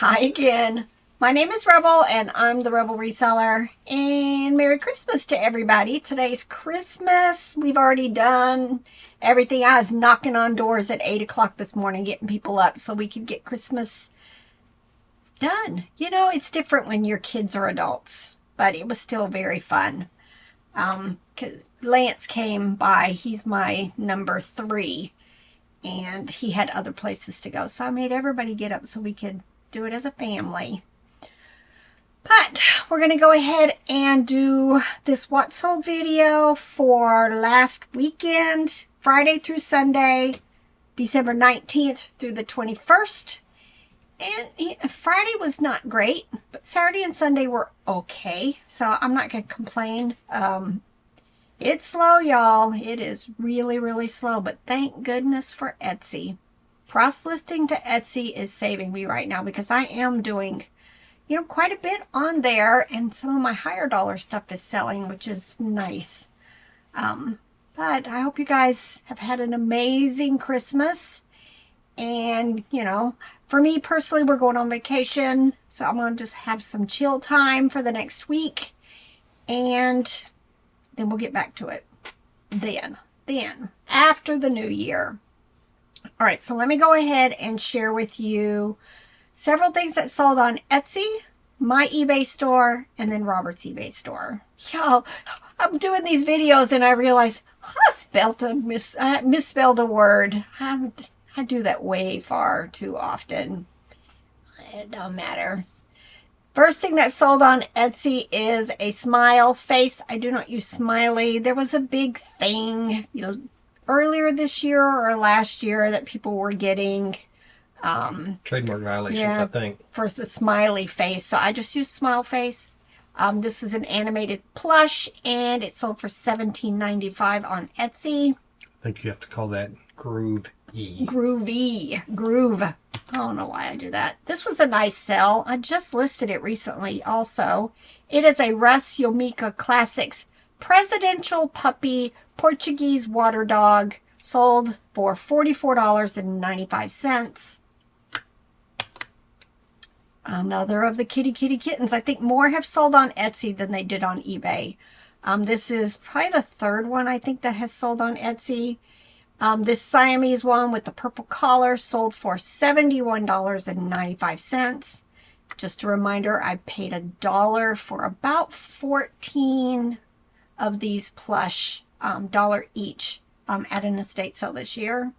Hi again. My name is Rebel and I'm the Rebel Reseller. And Merry Christmas to everybody. Today's Christmas. We've already done everything. I was knocking on doors at 8 o'clock this morning, getting people up so we could get Christmas done. You know, it's different when your kids are adults, but it was still very fun. 'Cause Lance came by. He's my number 3 and he had other places to go. So I made everybody get up so we could do it as a family. But we're going to go ahead and do this what sold video for last weekend, Friday through Sunday, December 19th through the 21st. And Friday was not great, but Saturday and Sunday were okay. So I'm not going to complain. It's slow, y'all. It is really, really slow, but thank goodness for Etsy. Cross-listing to Etsy is saving me right now because I am doing, quite a bit on there, and some of my higher dollar stuff is selling, which is nice. But I hope you guys have had an amazing Christmas. And, for me personally, we're going on vacation, so I'm going to just have some chill time for the next week, and then we'll get back to it then after the new year. All right, so let me go ahead and share with you several things that sold on Etsy, my eBay store, and then Robert's eBay store. Y'all, I'm doing these videos and I realize I misspelled a word. I do that way far too often. It don't matter. First thing that sold on Etsy is a smile face. I do not use Smiley. There was a big thing, earlier this year or last year that people were getting trademark violations, I think, for the smiley face. So I just use smile face. This is an animated plush and it sold for $17.95 on Etsy. I think you have to call that Groove E. Groove. I don't know why I do that. This was a nice sell. I just listed it recently also. It is a Russ Yomika Classics Presidential Puppy Portuguese Water Dog, sold for $44.95. Another of the kitty kittens. I think more have sold on Etsy than they did on eBay. This is probably the third one I think that has sold on Etsy. This Siamese one with the purple collar sold for $71.95. Just a reminder, I paid $1 for about 14 of these plush, $1 each, at an estate sale this year.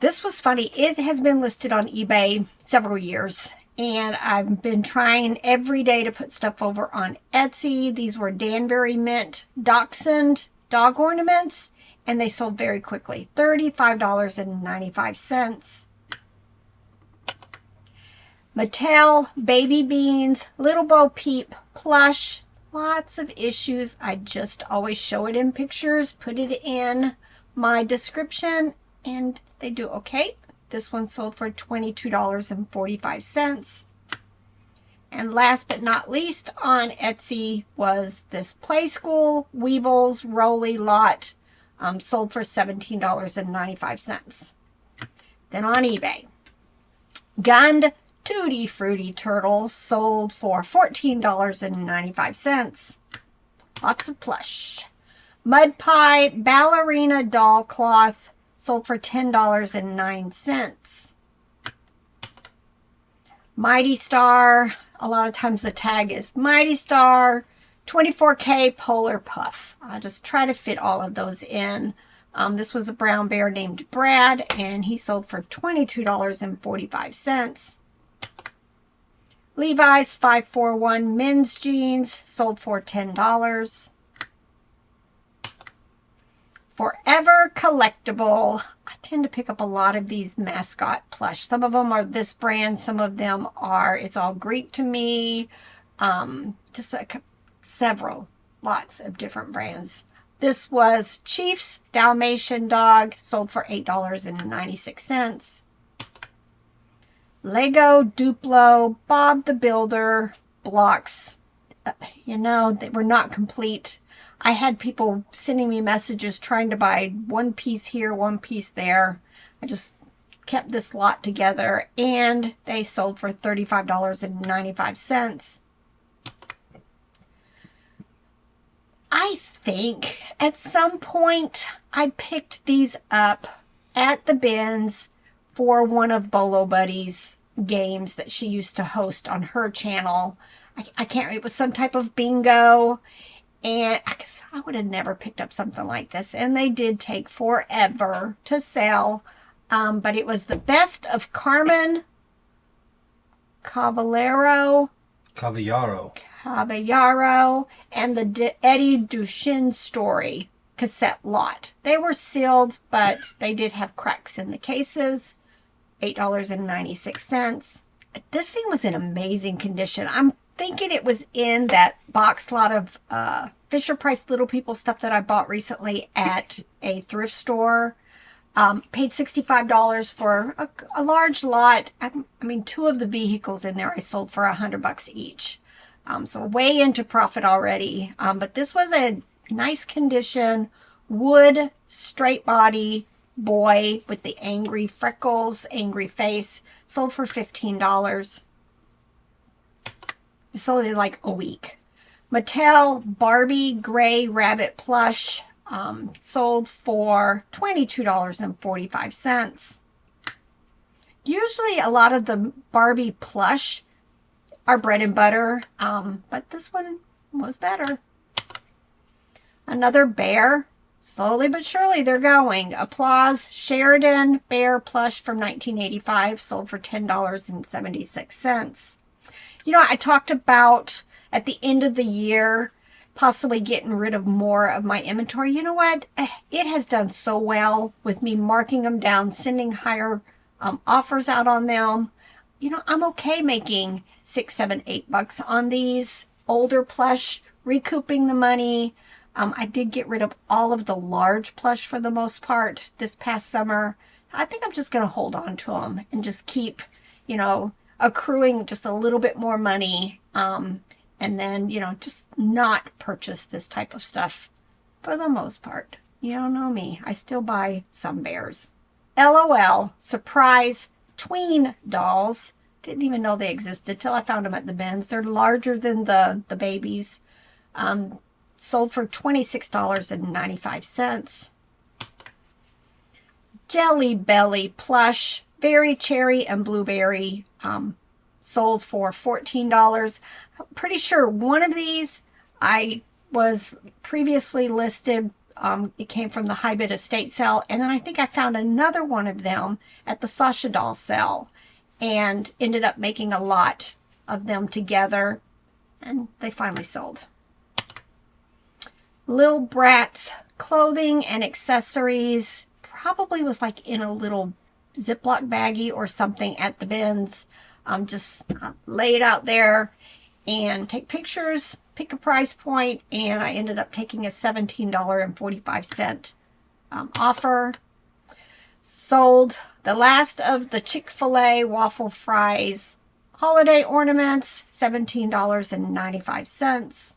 This was funny. It has been listed on eBay several years, and I've been trying every day to put stuff over on Etsy. These were Danbury Mint Dachshund dog ornaments, and they sold very quickly. $35.95. Mattel Baby Beans Little Bo Peep plush. Lots of issues. I just always show it in pictures, put it in my description, and they do okay. This one sold for $22.45. And last but not least on Etsy was this Play School Weebles Rolly Lot, sold for $17.95. Then on eBay, Gund Tutti Frutti Turtle sold for $14.95. Lots of plush. Mud Pie Ballerina Doll Cloth sold for $10.09. Mighty Star, a lot of times the tag is Mighty Star 24K Polar Puff. I just try to fit all of those in. This was a brown bear named Brad, and he sold for $22.45. Levi's 541 men's jeans sold for $10. Forever Collectible. I tend to pick up a lot of these mascot plush. Some of them are this brand, some of them are It's All Greek to Me. Just like lots of different brands. This was Chief's Dalmatian Dog, sold for $8.96. Lego Duplo Bob the Builder blocks. They were not complete. I had people sending me messages trying to buy one piece here, one piece there. I just kept this lot together, and they sold for $35.95. I think at some point I picked these up at the bins for one of Bolo Buddy's games that she used to host on her channel. I can't remember. It was some type of bingo. And I guess I would have never picked up something like this. And they did take forever to sell. But it was the best of Carmen Cavallaro and the Eddie Duchenne story cassette lot. They were sealed, but they did have cracks in the cases. $8.96. This thing was in amazing condition. I'm thinking it was in that box lot of Fisher Price Little People stuff that I bought recently at a thrift store. Paid $65 for a large lot. I mean, 2 of the vehicles in there I sold for $100 each. So way into profit already. But this was a nice condition, wood, straight body boy with the angry freckles, angry face. Sold for $15. I sold it in like a week. Mattel Barbie Gray Rabbit Plush. Sold for $22.45. Usually a lot of the Barbie plush are bread and butter, but this one was better. Another bear. Slowly but surely they're going. Applause Sheridan Bear Plush from 1985. Sold for $10.76. You know, I talked about at the end of the year possibly getting rid of more of my inventory. You know what? It has done so well with me marking them down, sending higher offers out on them. You know, I'm okay making $6, $7, $8 on these older plush, recouping the money. I did get rid of all of the large plush for the most part this past summer. I think I'm just going to hold on to them and just keep, you know, accruing just a little bit more money. And then, you know, just not purchase this type of stuff for the most part. You don't know me. I still buy some bears. LOL. Surprise tween dolls. Didn't even know they existed till I found them at the bins. They're larger than the babies. Sold for $26.95. Jelly Belly Plush. Berry, cherry, and blueberry. Sold for $14. I'm pretty sure one of these I was previously listed. It came from the High Bid Estate sale. And then I think I found another one of them at the Sasha Doll sale. And ended up making a lot of them together. And they finally sold. Lil Bratz clothing and accessories. Probably was like in a little Ziploc baggie or something at the bins. Just lay it out there and take pictures, pick a price point, and I ended up taking a $17.45 offer. Sold the last of the Chick-fil-A waffle fries holiday ornaments, $17.95.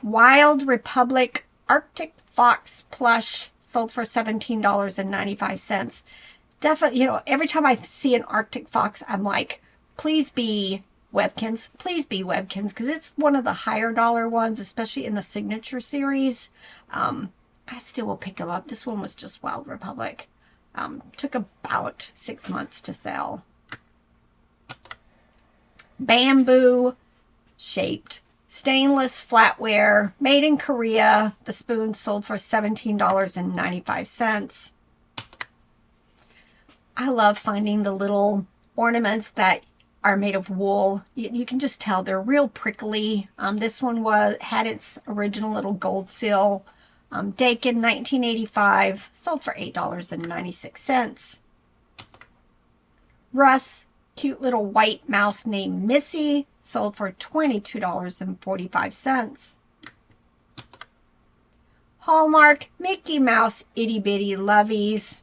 Wild Republic Arctic Fox plush sold for $17.95. Definitely, you know, every time I see an Arctic Fox, I'm like, please be Webkins. Please be Webkins, because it's one of the higher dollar ones, especially in the Signature series. I still will pick them up. This one was just Wild Republic. Took about 6 months to sell. Bamboo shaped stainless flatware made in Korea. The spoon sold for $17.95. I love finding the little ornaments that are made of wool. You can just tell they're real prickly. This one had its original little gold seal. Dakin 1985, sold for $8.96. Russ, cute little white mouse named Missy, sold for $22.45. Hallmark Mickey Mouse Itty Bitty Lovies.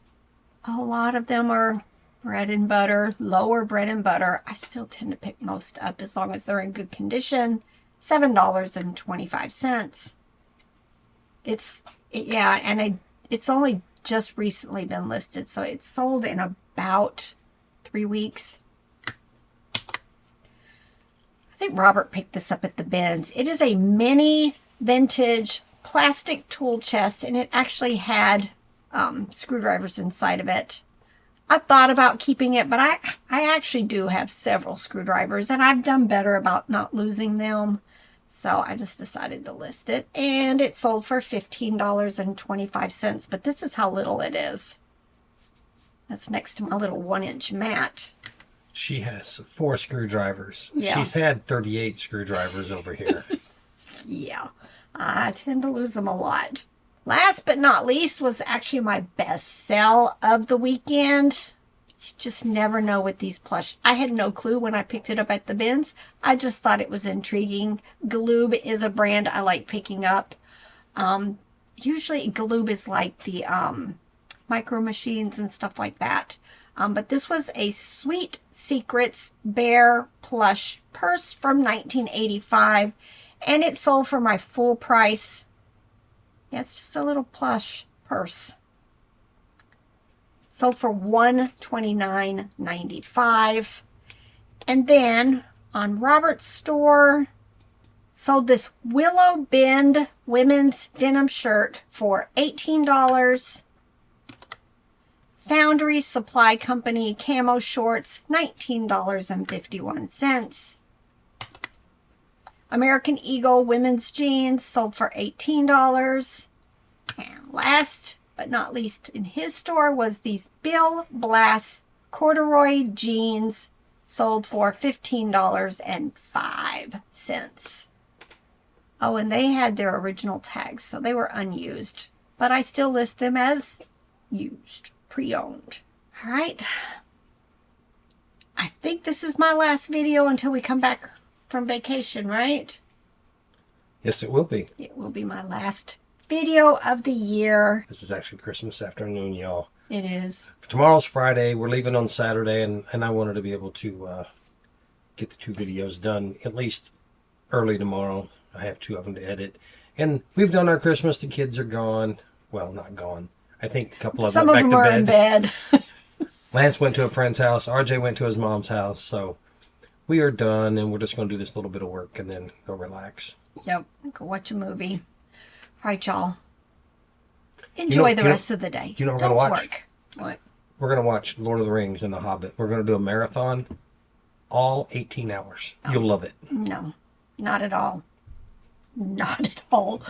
A lot of them are bread and butter, lower bread and butter. I still tend to pick most up as long as they're in good condition. $7.25. It's only just recently been listed, so it sold in about 3 weeks. I think Robert picked this up at the bins. It is a mini vintage plastic tool chest, and it actually had screwdrivers inside of it. I thought about keeping it, but I actually do have several screwdrivers, and I've done better about not losing them. So I just decided to list it, and it sold for $15.25, but this is how little it is. That's next to my little 1-inch mat. She has 4 screwdrivers. Yeah. She's had 38 screwdrivers over here. Yeah, I tend to lose them a lot. Last but not least was actually my best sell of the weekend. You just never know with these plush. I had no clue when I picked it up at the bins. I just thought it was intriguing. Galoob is a brand I like picking up. Usually Galoob is like the micro machines and stuff like that. But this was a Sweet Secrets Bear plush purse from 1985. And it sold for my full price. Yeah, it's just a little plush purse. Sold for $129.95. And then on Robert's store, sold this Willow Bend women's denim shirt for $18. Foundry Supply Company camo shorts, $19.51. American Eagle women's jeans sold for $18. And last but not least in his store was these Bill Blass corduroy jeans, sold for $15.05. Oh, and they had their original tags, so they were unused. But I still list them as used, pre-owned. All right. I think this is my last video until we come back from vacation, right? Yes, it will be. It will be my last video of the year. This is actually Christmas afternoon, y'all. It is. Tomorrow's Friday. We're leaving on Saturday, and I wanted to be able to get the 2 videos done at least early tomorrow. I have 2 of them to edit. And we've done our Christmas. The kids are gone. Well, not gone. I think a couple of them Some of back them to are bed. in bed. Lance went to a friend's house. RJ went to his mom's house. So we are done, and we're just going to do this little bit of work and then go relax. Yep. Go watch a movie. All right, y'all. Enjoy the rest of the day. You know what we're going to watch? Work. What? We're going to watch Lord of the Rings and The Hobbit. We're going to do a marathon, all 18 hours. Oh. You'll love it. No, not at all. Not at all.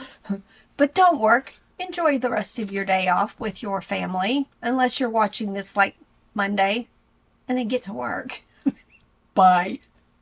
But don't work. Enjoy the rest of your day off with your family, unless you're watching this like Monday, and then get to work. Bye.